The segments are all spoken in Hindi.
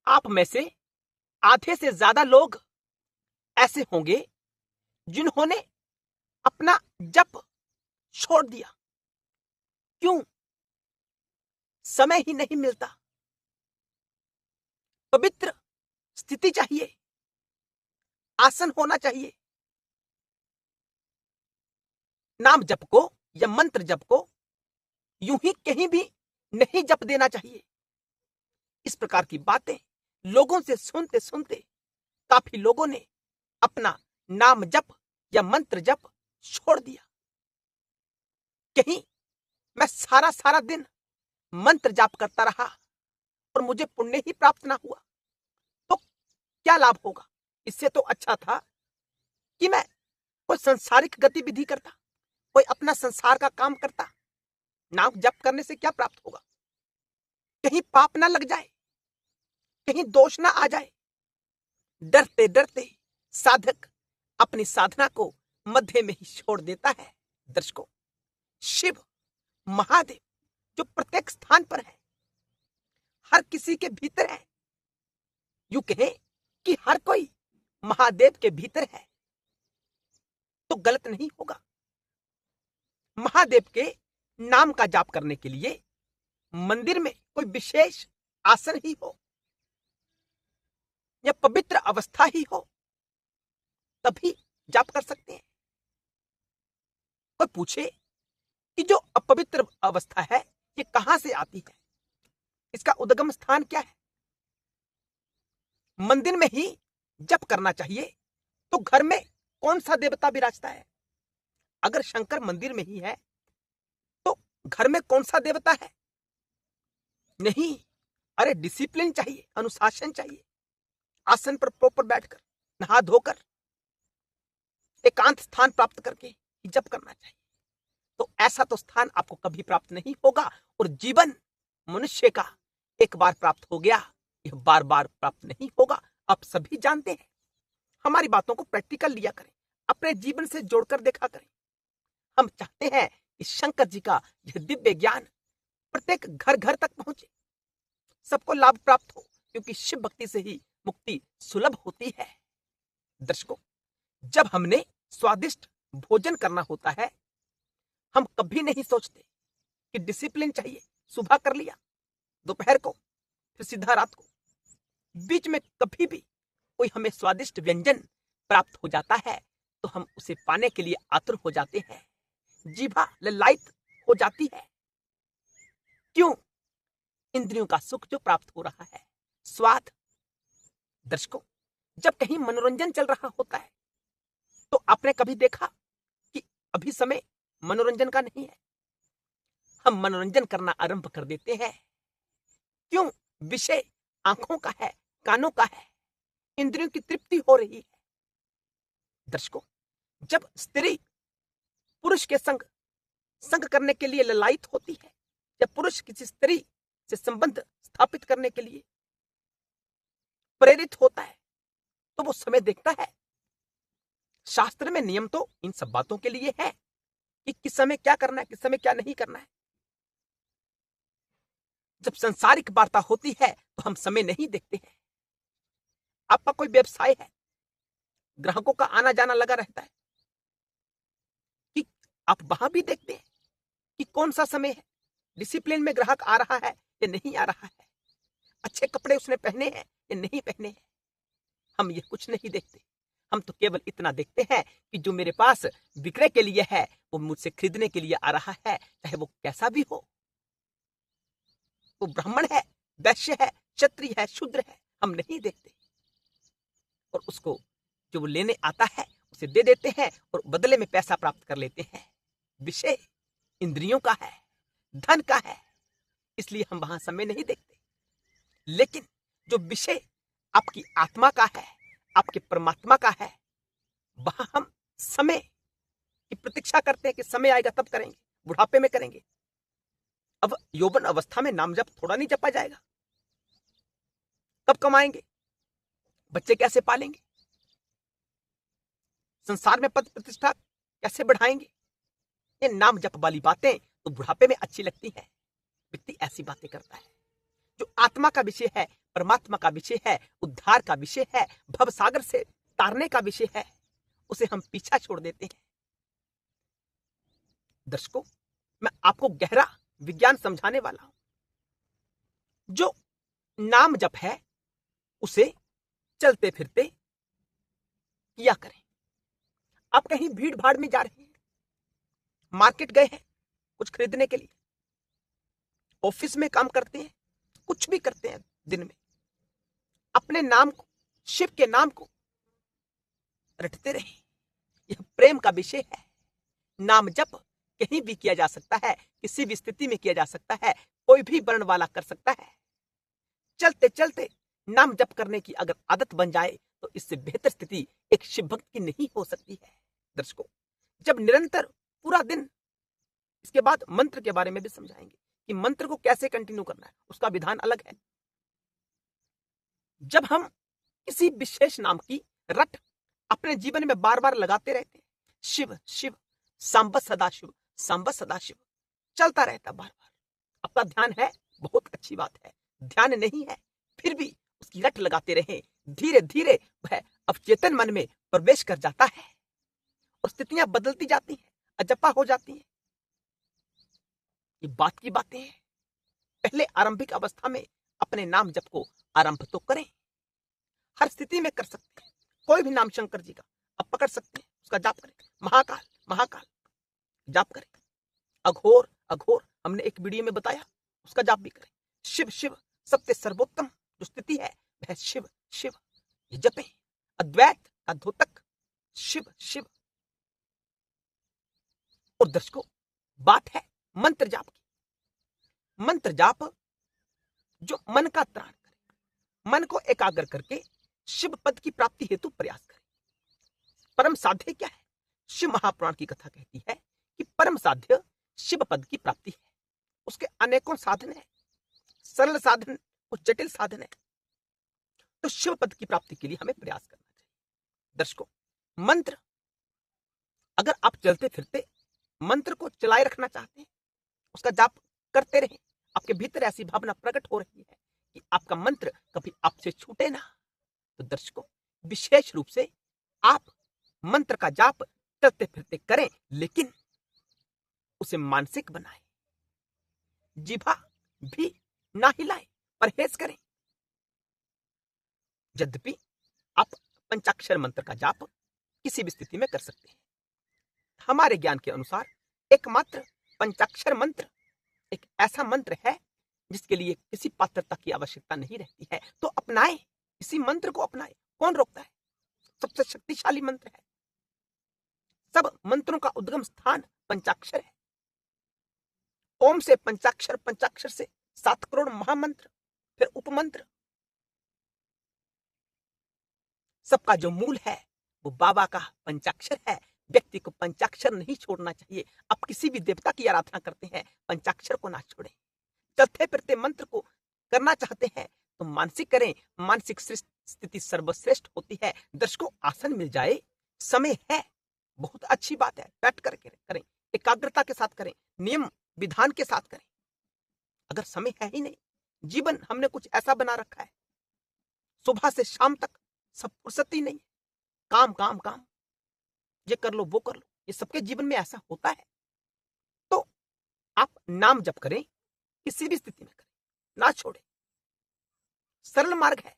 आप में से आधे से ज्यादा लोग ऐसे होंगे जिन्होंने अपना जप छोड़ दिया। क्यों? समय ही नहीं मिलता। पवित्र स्थिति चाहिए, आसन होना चाहिए। नाम जप को या मंत्र जप को यूं ही कहीं भी नहीं जप देना चाहिए। इस प्रकार की बातें लोगों से सुनते सुनते काफी लोगों ने अपना नाम जप या मंत्र जप छोड़ दिया। कहीं मैं सारा सारा दिन मंत्र जाप करता रहा और मुझे पुण्य ही प्राप्त ना हुआ तो क्या लाभ होगा? इससे तो अच्छा था कि मैं कोई संसारिक गतिविधि करता, कोई अपना संसार का काम करता। नाम जप करने से क्या प्राप्त होगा? कहीं पाप ना लग जाए, कहीं दोष ना आ जाए। डरते डरते साधक अपनी साधना को मध्य में ही छोड़ देता है। दर्शकों, शिव महादेव जो प्रत्येक स्थान पर है, हर किसी के भीतर है। यूं कहें कि हर कोई महादेव के भीतर है तो गलत नहीं होगा। महादेव के नाम का जाप करने के लिए मंदिर में कोई विशेष आसन ही हो या पवित्र अवस्था ही हो तभी जाप कर सकते हैं। कोई पूछे कि जो अपवित्र अवस्था है ये कहां से आती है, इसका उद्गम स्थान क्या है? मंदिर में ही जप करना चाहिए तो घर में कौन सा देवता विराजता है? अगर शंकर मंदिर में ही है तो घर में कौन सा देवता है? नहीं, अरे डिसिप्लिन चाहिए, अनुशासन चाहिए। आसन पर प्रॉपर बैठकर, नहा धोकर, एकांत स्थान प्राप्त करके जप करना चाहिए। तो ऐसा तो स्थान आपको कभी प्राप्त नहीं होगा और जीवन मनुष्य का एक बार प्राप्त हो गया, यह बार बार प्राप्त नहीं होगा। आप सभी जानते हैं। हमारी बातों को प्रैक्टिकल लिया करें, अपने जीवन से जोड़कर देखा करें। हम चाहते हैं कि शंकर जी का यह दिव्य ज्ञान प्रत्येक घर घर तक पहुंचे, सबको लाभ प्राप्त हो, क्योंकि शिव भक्ति से ही मुक्ति सुलभ होती है। दर्शकों, जब हमने स्वादिष्ट भोजन करना होता है, हम कभी नहीं सोचते कि डिसिप्लिन चाहिए। सुबह कर लिया, दोपहर को, फिर सीधा रात को। बीच में कभी भी कोई हमें स्वादिष्ट व्यंजन प्राप्त हो जाता है तो हम उसे पाने के लिए आतुर हो जाते हैं, जीभा ललायित हो जाती है। क्यों? इंद्रियों का सुख जो प्राप्त हो रहा है, स्वाद। दर्शकों, जब कहीं मनोरंजन चल रहा होता है तो आपने कभी देखा कि अभी समय मनोरंजन का नहीं है, हम मनोरंजन करना आरंभ कर देते हैं। क्यों? विषय आंखों का है, कानों का है, इंद्रियों की तृप्ति हो रही है। दर्शकों, जब स्त्री पुरुष के संग संग करने के लिए ललायित होती है, जब पुरुष किसी स्त्री से संबंध स्थापित करने के लिए प्रेरित होता है तो वो समय देखता है। शास्त्र में नियम तो इन सब बातों के लिए है कि किस समय क्या करना है, किस समय क्या नहीं करना है। जब संसारिक वार्ता होती है तो हम समय नहीं देखते हैं। आपका कोई व्यवसाय है, ग्राहकों का आना जाना लगा रहता है कि आप वहां भी देखते हैं कि कौन सा समय है, डिसिप्लिन में ग्राहक आ रहा है या नहीं आ रहा है, अच्छे कपड़े उसने पहने हैं या नहीं पहने हैं। हम ये कुछ नहीं देखते। हम तो केवल इतना देखते हैं कि जो मेरे पास विक्रय के लिए है वो मुझसे खरीदने के लिए आ रहा है, चाहे वो कैसा भी हो। वो ब्राह्मण है, वैश्य है, क्षत्रिय है, शूद्र है, हम नहीं देखते। और उसको जो वो लेने आता है उसे दे देते हैं और बदले में पैसा प्राप्त कर लेते हैं। विषय इंद्रियों का है, धन का है, इसलिए हम वहां समय नहीं देखते। लेकिन जो विषय आपकी आत्मा का है, आपके परमात्मा का है, वहां हम समय की प्रतीक्षा करते हैं कि समय आएगा तब करेंगे, बुढ़ापे में करेंगे। अब यौवन अवस्था में नाम जप थोड़ा नहीं जपा जाएगा। कब कमाएंगे, बच्चे कैसे पालेंगे, संसार में पद प्रतिष्ठा कैसे बढ़ाएंगे? ये नाम जप वाली बातें तो बुढ़ापे में अच्छी लगती है। व्यक्ति ऐसी बातें करता है। जो आत्मा का विषय है, परमात्मा का विषय है, उद्धार का विषय है, भवसागर से तारने का विषय है, उसे हम पीछा छोड़ देते हैं। दर्शकों, मैं आपको गहरा विज्ञान समझाने वाला हूं। जो नाम जप है उसे चलते फिरते किया करें। आप कहीं भीड़ भाड़ में जा रहे हैं, मार्केट गए हैं कुछ खरीदने के लिए, ऑफिस में काम करते हैं, कुछ भी करते हैं दिन में, अपने नाम को, शिव के नाम को रटते रहें। यह प्रेम का विषय है। नाम जप कहीं भी किया जा सकता है, किसी भी स्थिति में किया जा सकता है, कोई भी वर्ण वाला कर सकता है। चलते चलते नाम जप करने की अगर आदत बन जाए तो इससे बेहतर स्थिति एक शिव भक्त की नहीं हो सकती है। दर्शकों, जब निरंतर पूरा दिन, इसके बाद मंत्र के बारे में भी समझाएंगे कि मंत्र को कैसे कंटिन्यू करना है, उसका विधान अलग है। जब हम किसी विशेष नाम की रट अपने जीवन में बार बार लगाते रहते हैं, शिव शिव, सांब सदाशिव, सांब सदाशिव, चलता रहता बार बार, आपका ध्यान है, बहुत अच्छी बात है। ध्यान नहीं है फिर भी उसकी रट लगाते रहे, धीरे धीरे वह अवचेतन मन में प्रवेश कर जाता है और स्थितियां बदलती जाती हैं, अजपा हो जाती हैं। ये बात की बातें हैं। पहले आरंभिक अवस्था में अपने नाम जप को आरंभ तो करें, हर स्थिति में कर सकते हैं। कोई भी नाम शंकर जी का आप पकड़ सकते हैं, उसका जाप करें। महाकाल महाकाल जाप करें। अघोर अघोर हमने एक वीडियो में बताया, उसका जाप भी करें। शिव शिव, सबसे सर्वोत्तम जो स्थिति है वह शिव शिव, ये जपें। अद्वैत का द्योतक शिव शिव। और दर्शकों, बात है मंत्र जाप की। मंत्र जाप जो मन का त्राण करे, मन को एकाग्र करके शिव पद की प्राप्ति हेतु प्रयास करे। परम साध्य क्या है? शिव महापुराण की कथा कहती है कि परम साध्य शिव पद की प्राप्ति है। उसके अनेकों साधन है, सरल साधन, कुछ जटिल साधन है। तो शिव पद की प्राप्ति के लिए हमें प्रयास करना चाहिए। दर्शकों, मंत्र अगर आप चलते फिरते मंत्र को चलाए रखना चाहते हैं, उसका जाप करते रहें, आपके भीतर ऐसी भावना प्रकट हो रही है कि आपका मंत्र कभी आपसे छूटे ना, तो दर्शकों, विशेष रूप से आप मंत्र का जाप चलते फिरते करें, लेकिन उसे मानसिक बनाएं, जिभा भी ना हिलाएं, परहेज करें। यद्यपि आप पंचाक्षर मंत्र का जाप किसी भी स्थिति में कर सकते हैं। हमारे ज्ञान के अनुसार एकमात्र पंचाक्षर मंत्र एक ऐसा मंत्र है जिसके लिए किसी पात्रता की आवश्यकता नहीं रहती है। तो अपनाएं, इसी मंत्र को अपनाएं, कौन रोकता है? सबसे शक्तिशाली मंत्र है। सब मंत्रों का उद्गम स्थान पंचाक्षर है। ओम से पंचाक्षर, पंचाक्षर से 7 करोड़ महामंत्र, फिर उपमंत्र। सबका जो मूल है वो बाबा का पंचाक्षर है। व्यक्ति को पंचाक्षर नहीं छोड़ना चाहिए। आप किसी भी देवता की आराधना करते हैं, पंचाक्षर को ना छोड़ें। चलते फिरते मंत्र को करना चाहते हैं तो मानसिक करें। मानसिक स्थिति सर्वश्रेष्ठ होती है। दर्शकों, आसन मिल जाए, समय है, बहुत अच्छी बात है, बैठ करके करें, एकाग्रता के साथ करें, नियम विधान के साथ करें। अगर समय है ही नहीं, जीवन हमने कुछ ऐसा बना रखा है, सुबह से शाम तक सब फुर्सत ही नहीं है, काम काम काम, ये कर लो वो कर लो, ये सबके जीवन में ऐसा होता है। तो आप नाम जप करें, किसी भी स्थिति में करें, ना छोड़ें। सरल मार्ग है।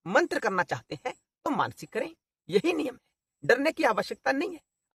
मंत्र करना चाहते हैं तो मानसिक करें, यही नियम है। डरने की आवश्यकता नहीं है।